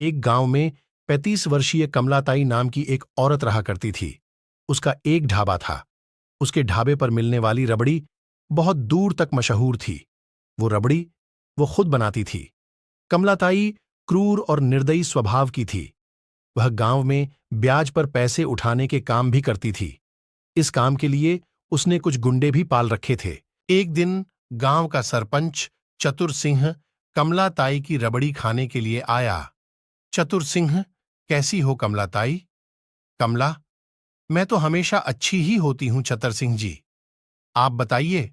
एक गांव में 35 वर्षीय कमलाताई नाम की एक औरत रहा करती थी। उसका एक ढाबा था। उसके ढाबे पर मिलने वाली रबड़ी बहुत दूर तक मशहूर थी। वो रबड़ी वो खुद बनाती थी। कमलाताई क्रूर और निर्दयी स्वभाव की थी। वह गांव में ब्याज पर पैसे उठाने के काम भी करती थी। इस काम के लिए उसने कुछ गुंडे भी पाल रखे थे। एक दिन गांव का सरपंच चतुर सिंह कमलाताई की रबड़ी खाने के लिए आया। चतुर सिंह, कैसी हो कमलाताई? कमला, मैं तो हमेशा अच्छी ही होती हूं चतर सिंह जी। आप बताइए,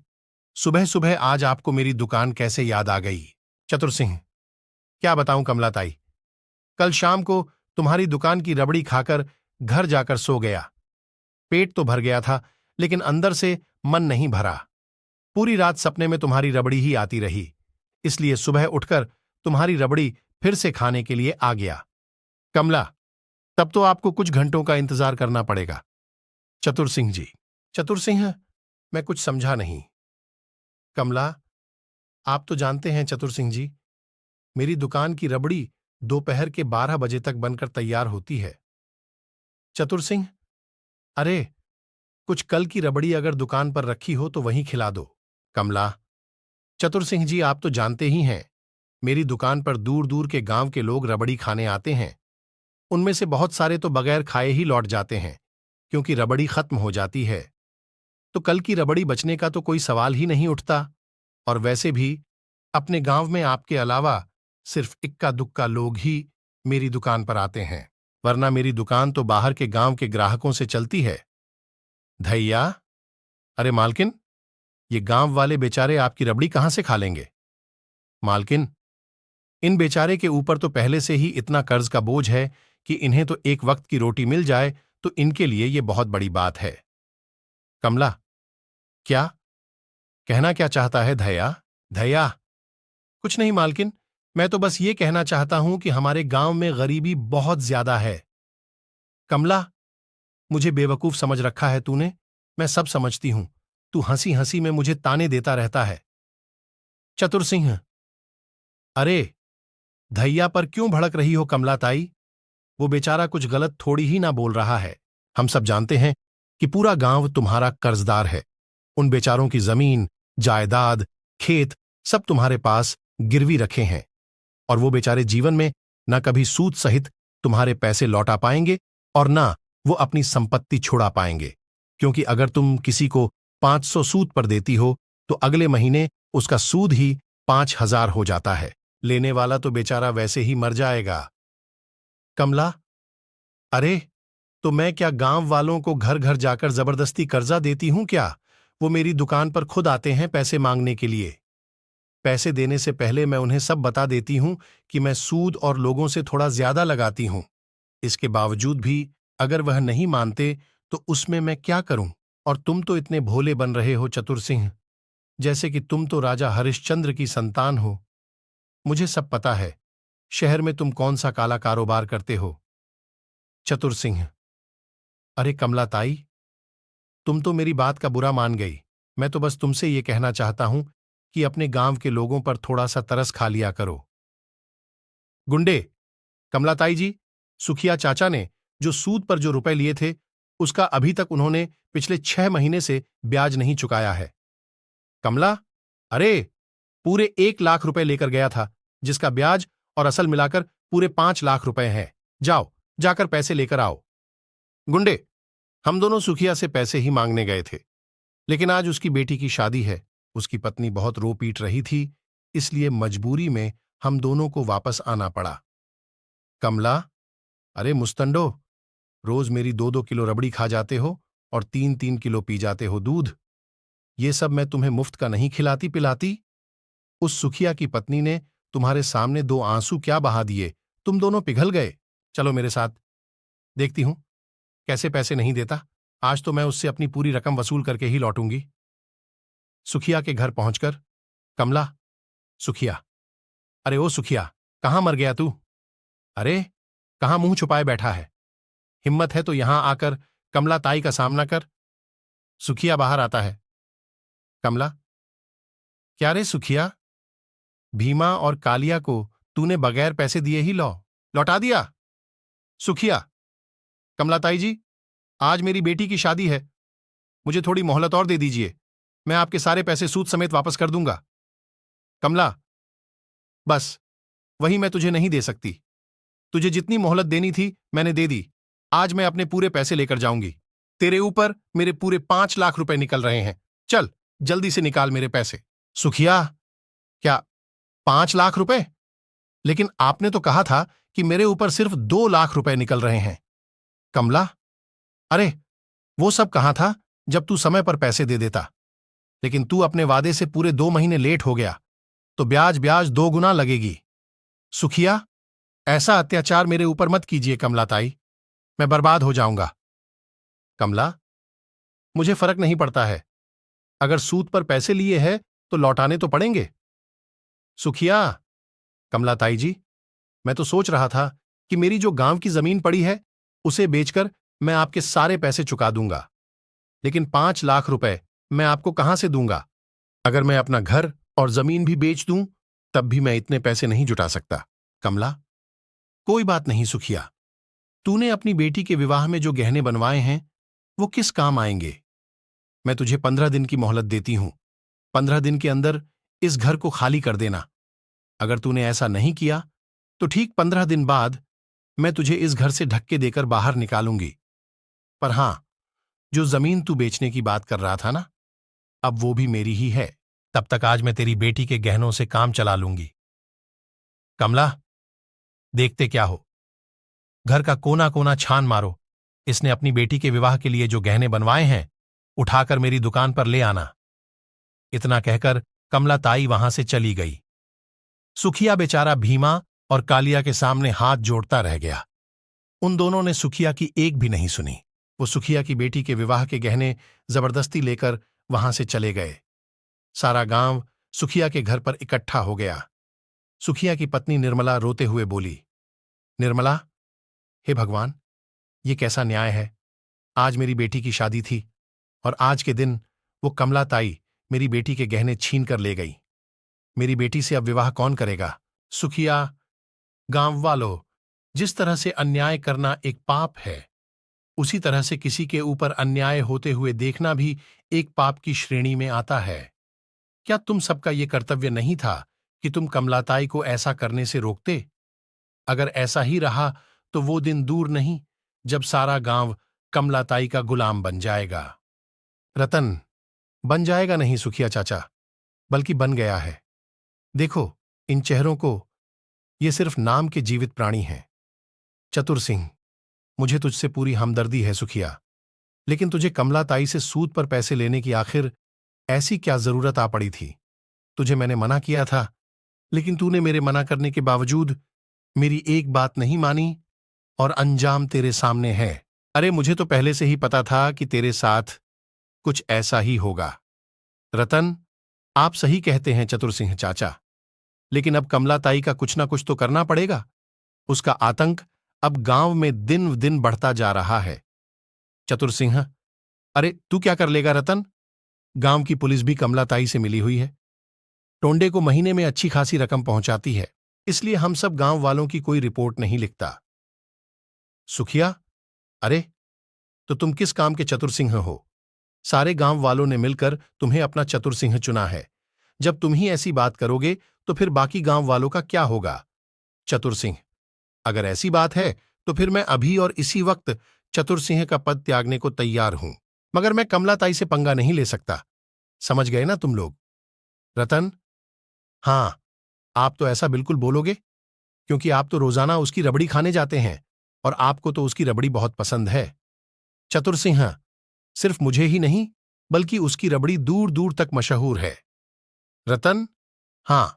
सुबह सुबह आज आपको मेरी दुकान कैसे याद आ गई? चतुर सिंह, क्या बताऊं कमलाताई, कल शाम को तुम्हारी दुकान की रबड़ी खाकर घर जाकर सो गया। पेट तो भर गया था, लेकिन अंदर से मन नहीं भरा। पूरी रात सपने में तुम्हारी रबड़ी ही आती रही, इसलिए सुबह उठकर तुम्हारी रबड़ी फिर से खाने के लिए आ गया। कमला, तब तो आपको कुछ घंटों का इंतजार करना पड़ेगा। चतुर सिंह जी, चतुर सिंह, मैं कुछ समझा नहीं। कमला, आप तो जानते हैं चतुर सिंह जी, मेरी दुकान की रबड़ी दोपहर के 12 बजे तक बनकर तैयार होती है। चतुर सिंह, अरे, कुछ कल की रबड़ी अगर दुकान पर रखी हो तो वहीं खिला दो। कमला, चतुर सिंह जी, आप तो जानते ही हैं, मेरी दुकान पर दूर दूर के गांव के लोग रबड़ी खाने आते हैं। उनमें से बहुत सारे तो बगैर खाए ही लौट जाते हैं, क्योंकि रबड़ी खत्म हो जाती है। तो कल की रबड़ी बचने का तो कोई सवाल ही नहीं उठता। और वैसे भी अपने गांव में आपके अलावा सिर्फ इक्का दुक्का लोग ही मेरी दुकान पर आते हैं, वरना मेरी दुकान तो बाहर के गांव के ग्राहकों से चलती है। धैया, अरे मालकिन, ये गांव वाले बेचारे आपकी रबड़ी कहां से खा लेंगे? मालकिन, इन बेचारे के ऊपर तो पहले से ही इतना कर्ज का बोझ है कि इन्हें तो एक वक्त की रोटी मिल जाए तो इनके लिए ये बहुत बड़ी बात है। कमला, क्या कहना क्या चाहता है धैया? धैया, कुछ नहीं मालकिन, मैं तो बस ये कहना चाहता हूं कि हमारे गांव में गरीबी बहुत ज्यादा है। कमला, मुझे बेवकूफ समझ रखा है तूने। मैं सब समझती हूं। तू हंसी हंसी में मुझे ताने देता रहता है। चतुर सिंह, अरे, धैया पर क्यों भड़क रही हो कमलाताई? वो बेचारा कुछ गलत थोड़ी ही ना बोल रहा है। हम सब जानते हैं कि पूरा गांव तुम्हारा कर्जदार है। उन बेचारों की जमीन, जायदाद, खेत सब तुम्हारे पास गिरवी रखे हैं, और वो बेचारे जीवन में न कभी सूद सहित तुम्हारे पैसे लौटा पाएंगे और न वो अपनी संपत्ति छुड़ा पाएंगे, क्योंकि अगर तुम किसी को 500 सूद पर देती हो तो अगले महीने उसका सूद ही 5,000 हो जाता है। लेने वाला तो बेचारा वैसे ही मर जाएगा। कमला, अरे, तो मैं क्या गांव वालों को घर घर जाकर जबरदस्ती कर्जा देती हूं क्या? वो मेरी दुकान पर खुद आते हैं पैसे मांगने के लिए। पैसे देने से पहले मैं उन्हें सब बता देती हूं कि मैं सूद और लोगों से थोड़ा ज्यादा लगाती हूं। इसके बावजूद भी अगर वह नहीं मानते तो उसमें मैं क्या करूं? और तुम तो इतने भोले बन रहे हो चतुर सिंह, जैसे कि तुम तो राजा हरिश्चंद्र की संतान हो। मुझे सब पता है, शहर में तुम कौन सा काला कारोबार करते हो। चतुर सिंह, अरे कमलाताई, तुम तो मेरी बात का बुरा मान गई। मैं तो बस तुमसे ये कहना चाहता हूं कि अपने गांव के लोगों पर थोड़ा सा तरस खा लिया करो। गुंडे, कमलाताई जी, सुखिया चाचा ने जो सूद पर जो रुपए लिए थे उसका अभी तक उन्होंने पिछले 6 महीने से ब्याज नहीं चुकाया है। कमला, अरे, पूरे 1 लाख रुपए लेकर गया था, जिसका ब्याज और असल मिलाकर पूरे 5 लाख रुपए हैं। जाओ, जाकर पैसे लेकर आओ। गुंडे, हम दोनों सुखिया से पैसे ही मांगने गए थे, लेकिन आज उसकी बेटी की शादी है। उसकी पत्नी बहुत रो पीट रही थी, इसलिए मजबूरी में हम दोनों को वापस आना पड़ा। कमला, अरे मुस्तंडो, रोज मेरी 2-2 किलो रबड़ी खा जाते हो और 3-3 किलो पी जाते हो दूध। ये सब मैं तुम्हें मुफ्त का नहीं खिलाती पिलाती। उस सुखिया की पत्नी ने तुम्हारे सामने 2 आंसू क्या बहा दिए, तुम दोनों पिघल गए। चलो मेरे साथ, देखती हूं कैसे पैसे नहीं देता। आज तो मैं उससे अपनी पूरी रकम वसूल करके ही लौटूंगी। सुखिया के घर पहुंचकर कमला, सुखिया, अरे ओ सुखिया, कहां मर गया तू? अरे, कहां मुंह छुपाए बैठा है? हिम्मत है तो यहां आकर कमला ताई का सामना कर। सुखिया बाहर आता है। कमला, क्या रे सुखिया, भीमा और कालिया को तूने बगैर पैसे दिए ही लौ लौटा दिया? सुखिया, कमलाताई जी, आज मेरी बेटी की शादी है। मुझे थोड़ी मोहलत और दे दीजिए। मैं आपके सारे पैसे सूद समेत वापस कर दूंगा। कमला, बस, वही मैं तुझे नहीं दे सकती। तुझे जितनी मोहलत देनी थी मैंने दे दी। आज मैं अपने पूरे पैसे लेकर जाऊंगी। तेरे ऊपर मेरे पूरे 5 लाख रुपए निकल रहे हैं। चल, जल्दी से निकाल मेरे पैसे। सुखिया, क्या 5 लाख रुपए? लेकिन आपने तो कहा था कि मेरे ऊपर सिर्फ 2 लाख रुपए निकल रहे हैं। कमला, अरे, वो सब कहां था जब तू समय पर पैसे दे देता। लेकिन तू अपने वादे से पूरे 2 महीने लेट हो गया, तो ब्याज ब्याज 2 गुना लगेगी। सुखिया, ऐसा अत्याचार मेरे ऊपर मत कीजिए कमलाताई, मैं बर्बाद हो जाऊंगा। कमला, मुझे फर्क नहीं पड़ता है। अगर सूद पर पैसे लिए हैं तो लौटाने तो पड़ेंगे। सुखिया, कमलाताई जी, मैं तो सोच रहा था कि मेरी जो गांव की जमीन पड़ी है उसे बेचकर मैं आपके सारे पैसे चुका दूंगा। लेकिन 5 लाख रुपए मैं आपको कहां से दूंगा? अगर मैं अपना घर और जमीन भी बेच दूं तब भी मैं इतने पैसे नहीं जुटा सकता। कमला, कोई बात नहीं सुखिया। तूने अपनी बेटी के विवाह में जो गहने बनवाए हैं वो किस काम आएंगे? मैं तुझे 15 दिन की मोहलत देती हूं। 15 दिन के अंदर इस घर को खाली कर देना। अगर तूने ऐसा नहीं किया तो ठीक 15 दिन बाद मैं तुझे इस घर से धक्के देकर बाहर निकालूंगी। पर हां, जो जमीन तू बेचने की बात कर रहा था ना, अब वो भी मेरी ही है। तब तक आज मैं तेरी बेटी के गहनों से काम चला लूंगी। कमला, देखते क्या हो, घर का कोना कोना छान मारो। इसने अपनी बेटी के विवाह के लिए जो गहने बनवाए हैं उठाकर मेरी दुकान पर ले आना। इतना कहकर कमला ताई वहां से चली गई। सुखिया बेचारा भीमा और कालिया के सामने हाथ जोड़ता रह गया। उन दोनों ने सुखिया की एक भी नहीं सुनी। वो सुखिया की बेटी के विवाह के गहने जबरदस्ती लेकर वहां से चले गए। सारा गांव सुखिया के घर पर इकट्ठा हो गया। सुखिया की पत्नी निर्मला रोते हुए बोली, निर्मला, हे भगवान, ये कैसा न्याय है? आज मेरी बेटी की शादी थी और आज के दिन वो कमला ताई मेरी बेटी के गहने छीन कर ले गई। मेरी बेटी से अब विवाह कौन करेगा? सुखिया, गांव वालों, जिस तरह से अन्याय करना एक पाप है, उसी तरह से किसी के ऊपर अन्याय होते हुए देखना भी एक पाप की श्रेणी में आता है। क्या तुम सबका ये कर्तव्य नहीं था कि तुम कमलाताई को ऐसा करने से रोकते? अगर ऐसा ही रहा तो वो दिन दूर नहीं जब सारा गांव कमलाताई का गुलाम बन जाएगा। रतन, बन जाएगा नहीं सुखिया चाचा, बल्कि बन गया है। देखो, इन चेहरों को, ये सिर्फ नाम के जीवित प्राणी हैं। चतुर सिंह, मुझे तुझसे पूरी हमदर्दी है सुखिया, लेकिन तुझे कमलाताई से सूद पर पैसे लेने की आखिर ऐसी क्या जरूरत आ पड़ी थी? तुझे मैंने मना किया था, लेकिन तूने मेरे मना करने के बावजूद मेरी एक बात नहीं मानी और अंजाम तेरे सामने है। अरे, मुझे तो पहले से ही पता था कि तेरे साथ कुछ ऐसा ही होगा। रतन, आप सही कहते हैं चतुर सिंह चाचा, लेकिन अब कमलाताई का कुछ ना कुछ तो करना पड़ेगा। उसका आतंक अब गांव में दिन दिन बढ़ता जा रहा है। चतुर सिंह, अरे तू क्या कर लेगा रतन? गांव की पुलिस भी कमलाताई से मिली हुई है। टोंडे को महीने में अच्छी खासी रकम पहुंचाती है, इसलिए हम सब गांव वालों की कोई रिपोर्ट नहीं लिखता। सुखिया, अरे, तो तुम किस काम के चतुर सिंह हो? सारे गांव वालों ने मिलकर तुम्हें अपना चतुर सिंह चुना है। जब तुम ही ऐसी बात करोगे तो फिर बाकी गांव वालों का क्या होगा? चतुर सिंह, अगर ऐसी बात है तो फिर मैं अभी और इसी वक्त चतुर सिंह का पद त्यागने को तैयार हूं, मगर मैं कमलाताई से पंगा नहीं ले सकता। समझ गए ना तुम लोग? रतन, हां, आप तो ऐसा बिल्कुल बोलोगे, क्योंकि आप तो रोजाना उसकी रबड़ी खाने जाते हैं और आपको तो उसकी रबड़ी बहुत पसंद है। चतुर सिंह, सिर्फ मुझे ही नहीं बल्कि उसकी रबड़ी दूर दूर तक मशहूर है। रतन, हां,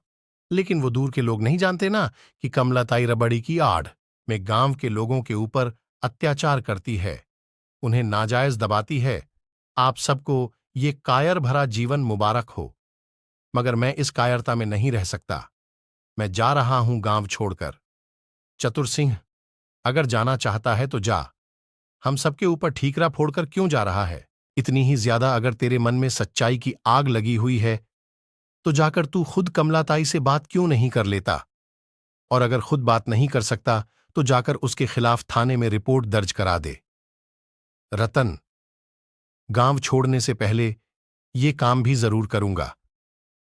लेकिन वो दूर के लोग नहीं जानते ना कि कमलाताई रबड़ी की आड़ में गांव के लोगों के ऊपर अत्याचार करती है, उन्हें नाजायज दबाती है। आप सबको ये कायर भरा जीवन मुबारक हो, मगर मैं इस कायरता में नहीं रह सकता। मैं जा रहा हूं गांव छोड़कर। चतुर सिंह, अगर जाना चाहता है तो जा। हम सबके ऊपर ठीकरा फोड़कर क्यों जा रहा है? इतनी ही ज्यादा अगर तेरे मन में सच्चाई की आग लगी हुई है तो जाकर तू खुद कमलाताई से बात क्यों नहीं कर लेता? और अगर खुद बात नहीं कर सकता तो जाकर उसके खिलाफ थाने में रिपोर्ट दर्ज करा दे। रतन, गांव छोड़ने से पहले ये काम भी जरूर करूंगा।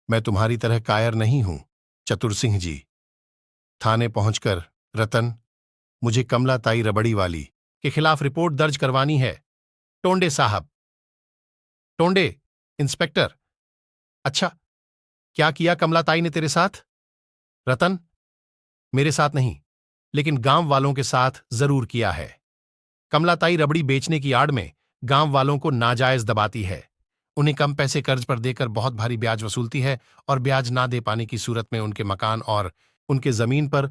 मैं तुम्हारी तरह कायर नहीं हूं, चतुर सिंह जी। थाने पहुंचकर, रतन, मुझे कमलाताई रबड़ी वाली के खिलाफ रिपोर्ट दर्ज करवानी है। टोंडे साहब। टोंडे, इंस्पेक्टर। अच्छा, क्या किया कमलाताई ने तेरे साथ? रतन, मेरे साथ नहीं, लेकिन गांव वालों के साथ जरूर किया है। कमलाताई रबड़ी बेचने की आड़ में गांव वालों को नाजायज दबाती है। उन्हें कम पैसे कर्ज पर देकर बहुत भारी ब्याज वसूलती है और ब्याज ना दे पाने की सूरत में उनके मकान और उनके जमीन पर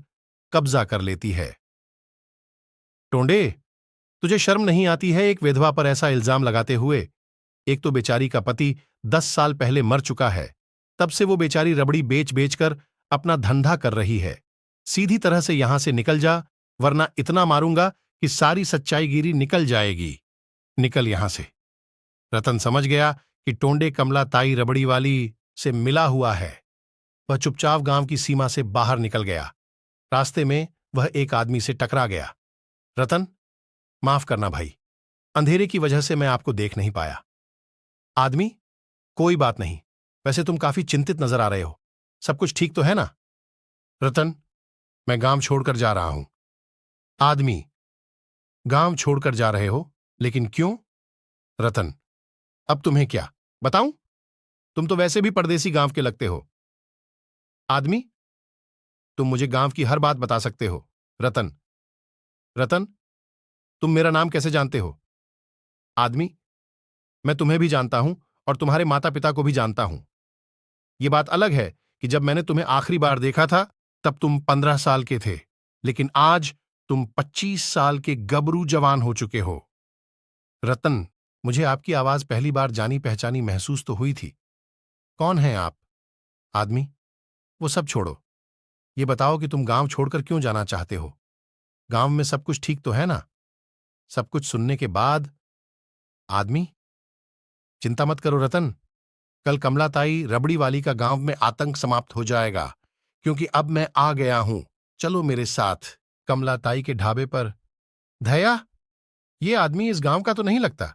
कब्जा कर लेती है। टोंडे, तुझे शर्म नहीं आती है एक विधवा पर ऐसा इल्जाम लगाते हुए? एक तो बेचारी का पति 10 साल पहले मर चुका है, तब से वो बेचारी रबड़ी बेच बेच कर अपना धंधा कर रही है। सीधी तरह से यहां से निकल जा, वरना इतना मारूंगा कि सारी सच्चाईगिरी निकल जाएगी। निकल यहां से। रतन समझ गया कि टोंडे कमलाताई रबड़ी वाली से मिला हुआ है। वह चुपचाप गांव की सीमा से बाहर निकल गया। रास्ते में वह एक आदमी से टकरा गया। रतन, माफ करना भाई, अंधेरे की वजह से मैं आपको देख नहीं पाया। आदमी, कोई बात नहीं, वैसे तुम काफी चिंतित नजर आ रहे हो। सब कुछ ठीक तो है ना? रतन, मैं गांव छोड़कर जा रहा हूं। आदमी, गांव छोड़कर जा रहे हो, लेकिन क्यों? रतन, अब तुम्हें क्या बताऊं? तुम तो वैसे भी परदेसी गांव के लगते हो। आदमी, तुम मुझे गांव की हर बात बता सकते हो। रतन, रतन, तुम मेरा नाम कैसे जानते हो? आदमी, मैं तुम्हें भी जानता हूं और तुम्हारे माता पिता को भी जानता हूं। यह बात अलग है कि जब मैंने तुम्हें आखिरी बार देखा था तब तुम 15 साल के थे, लेकिन आज तुम 25 साल के गबरू जवान हो चुके हो। रतन, मुझे आपकी आवाज पहली बार जानी पहचानी महसूस तो हुई थी। कौन हैं आप? आदमी, वो सब छोड़ो, ये बताओ कि तुम गांव छोड़कर क्यों जाना चाहते हो? गांव में सब कुछ ठीक तो है ना? सब कुछ सुनने के बाद। आदमी, चिंता मत करो रतन, कल कमलाताई रबड़ी वाली का गांव में आतंक समाप्त हो जाएगा, क्योंकि अब मैं आ गया हूं। चलो मेरे साथ कमलाताई के ढाबे पर। धया, ये आदमी इस गांव का तो नहीं लगता,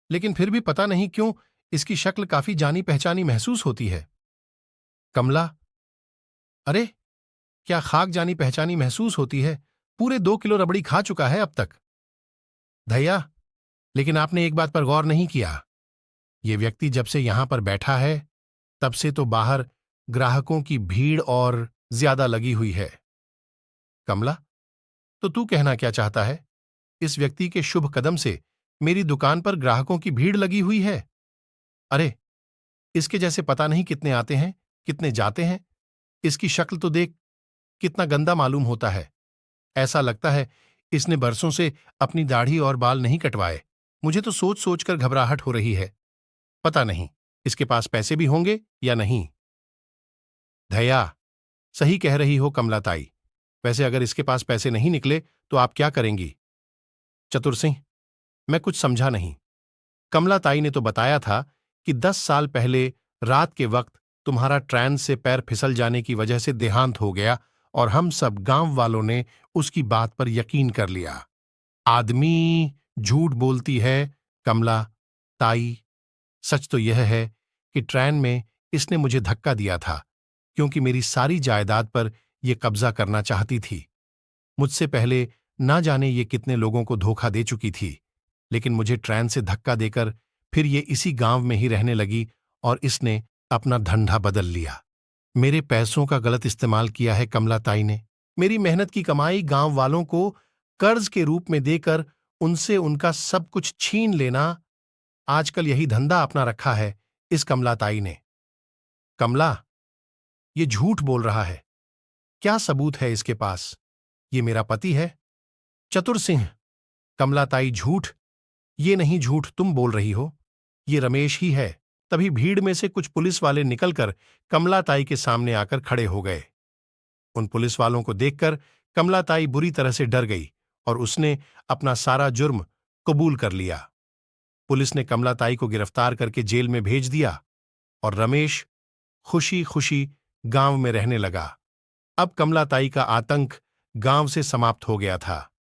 लेकिन फिर भी पता नहीं क्यों इसकी शक्ल काफी जानी पहचानी महसूस होती है। कमला, अरे, क्या खाक जानी पहचानी महसूस होती है? पूरे 2 किलो रबड़ी खा चुका है अब तक। धैया, लेकिन आपने एक बात पर गौर नहीं किया। ये व्यक्ति जब से यहां पर बैठा है तब से तो बाहर ग्राहकों की भीड़ और ज्यादा लगी हुई है। कमला, तो तू कहना क्या चाहता है? इस व्यक्ति के शुभ कदम से मेरी दुकान पर ग्राहकों की भीड़ लगी हुई है? अरे, इसके जैसे पता नहीं कितने आते हैं, कितने जाते हैं। इसकी शक्ल तो देख, कितना गंदा मालूम होता है। ऐसा लगता है इसने बरसों से अपनी दाढ़ी और बाल नहीं कटवाए। मुझे तो सोच सोचकर घबराहट हो रही है। पता नहीं इसके पास पैसे भी होंगे या नहीं। धैया, सही कह रही हो कमलाताई। वैसे अगर इसके पास पैसे नहीं निकले तो आप क्या करेंगी? चतुर सिंह, मैं कुछ समझा नहीं। कमलाताई ने तो बताया था कि 10 साल पहले रात के वक्त तुम्हारा ट्रेन से पैर फिसल जाने की वजह से देहांत हो गया और हम सब गांव वालों ने उसकी बात पर यकीन कर लिया। आदमी, झूठ बोलती है कमला ताई। सच तो यह है कि ट्रेन में इसने मुझे धक्का दिया था, क्योंकि मेरी सारी जायदाद पर यह कब्जा करना चाहती थी। मुझसे पहले ना जाने ये कितने लोगों को धोखा दे चुकी थी, लेकिन मुझे ट्रेन से धक्का देकर फिर ये इसी गांव में ही रहने लगी और इसने अपना धंधा बदल लिया। मेरे पैसों का गलत इस्तेमाल किया है कमलाताई ने। मेरी मेहनत की कमाई गांव वालों को कर्ज के रूप में देकर उनसे उनका सब कुछ छीन लेना, आजकल यही धंधा अपना रखा है इस कमलाताई ने। कमला, ये झूठ बोल रहा है। क्या सबूत है इसके पास? ये मेरा पति है। चतुर सिंह, कमलाताई झूठ, ये नहीं झूठ तुम बोल रही हो, ये रमेश ही है। तभी भीड़ में से कुछ पुलिस वाले निकलकर कमलाताई के सामने आकर खड़े हो गए। उन पुलिस वालों को देखकर कमलाताई बुरी तरह से डर गई और उसने अपना सारा जुर्म कबूल कर लिया। पुलिस ने कमलाताई को गिरफ्तार करके जेल में भेज दिया और रमेश खुशी खुशी गांव में रहने लगा। अब कमलाताई का आतंक गांव से समाप्त हो गया था।